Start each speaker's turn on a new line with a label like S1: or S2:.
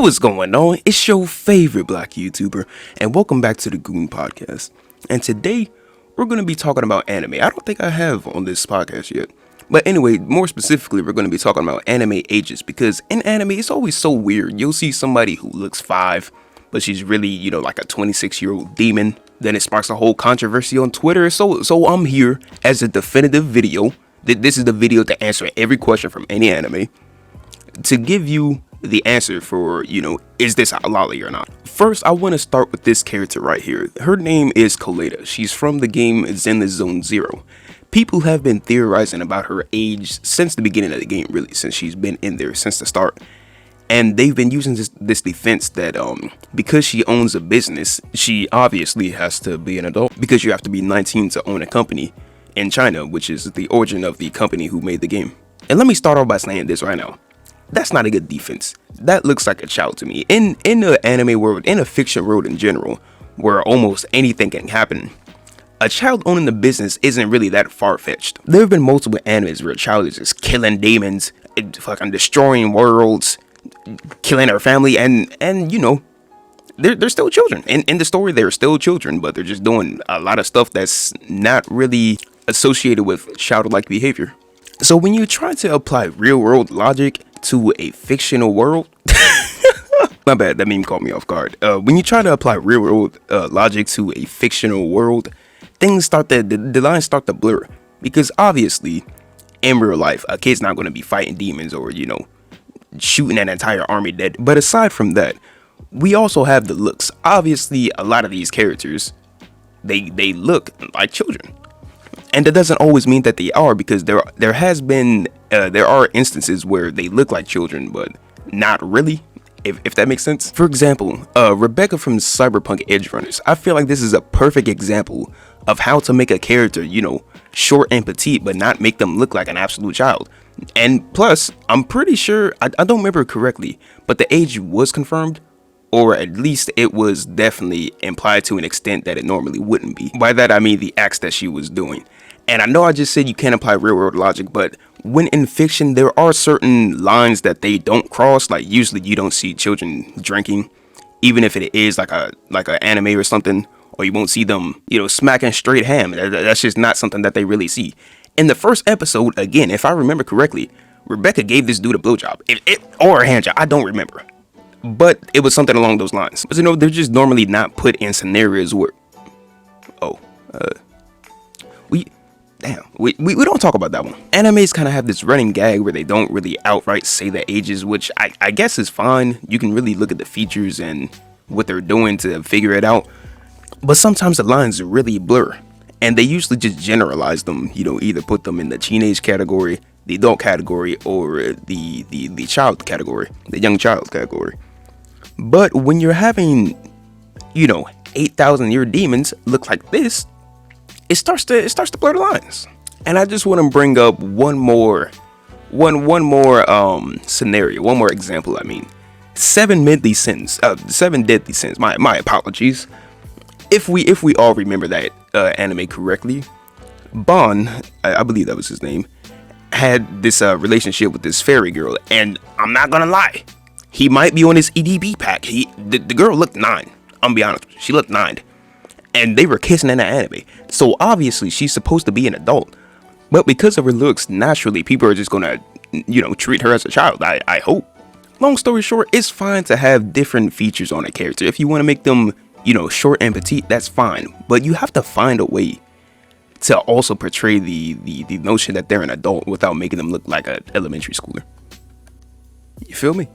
S1: what's going on? It's your favorite black YouTuber, and welcome back to the Goon podcast. And today, we're going to be talking about anime. I don't think I have on this podcast yet. But anyway, more specifically, we're going to be talking about anime ages, because in anime, it's always so weird. You'll see somebody who looks 5, but she's really, like a 26-year-old demon. Then it sparks a whole controversy on Twitter. So I'm here as a definitive video. This is the video to answer every question from any anime, to give you the answer for, is this a Loli or not? First, I want to start with this character right here. Her name is Coleta. She's from the game Zenichii. People have been theorizing about her age since the beginning of the game, really, since she's been in there since the start. And they've been using this defense that because she owns a business, she obviously has to be an adult, because you have to be 19 to own a company in China, which is the origin of the company who made the game. And let me start off by saying this right now. That's not a good defense. That looks like a child to me. In the anime world, in a fiction world in general, where almost anything can happen, a child owning the business isn't really that far-fetched. There have been multiple animes where a child is just killing demons, fucking destroying worlds, killing her family, and they're still children. In the story, they're still children, but they're just doing a lot of stuff that's not really associated with childlike behavior. So when you try to apply real-world logic to a fictional world, my bad, that meme caught me off guard. When you try to apply real-world logic to a fictional world, things the lines start to blur, because obviously in real life a kid's not going to be fighting demons or shooting an entire army dead. But aside from that, we also have the looks. Obviously a lot of these characters, they look like children. And that doesn't always mean that they are, because there are instances where they look like children, but not really, if that makes sense. For example, Rebecca from Cyberpunk Edge Runners. I feel like this is a perfect example of how to make a character, short and petite, but not make them look like an absolute child. And plus, I'm pretty sure, I don't remember correctly, but the age was confirmed, or at least it was definitely implied to an extent that it normally wouldn't be. By that I mean the acts that she was doing. And I know I just said you can't apply real world logic, but when in fiction, there are certain lines that they don't cross. Like usually you don't see children drinking, even if it is like an anime or something, or you won't see them, smacking straight ham. That's just not something that they really see. In the first episode, again, if I remember correctly, Rebecca gave this dude a blowjob, or a hand job. I don't remember, but it was something along those lines. But they're just normally not put in scenarios where, we don't talk about that one. Animes kind of have this running gag where they don't really outright say the ages, which I guess is fine. You can really look at the features and what they're doing to figure it out. But sometimes the lines really blur, and they usually just generalize them, either put them in the teenage category, the adult category, or the child category, the young child category. But when you're having, 8,000-year demons look like this, it starts to blur the lines. And I just want to bring up one more scenario, one more example. I mean, 7 deadly sins. My apologies. If we all remember that anime correctly, Bon, I believe that was his name, had this relationship with this fairy girl, and I'm not gonna lie, he might be on his EDB pack. The girl looked 9. I'm gonna be honest, she looked 9. And they were kissing in the anime. So obviously she's supposed to be an adult. But because of her looks, naturally people are just gonna, treat her as a child, I hope. Long story short, it's fine to have different features on a character. If you want to make them, short and petite, that's fine. But you have to find a way to also portray the notion that they're an adult without making them look like an elementary schooler. You feel me?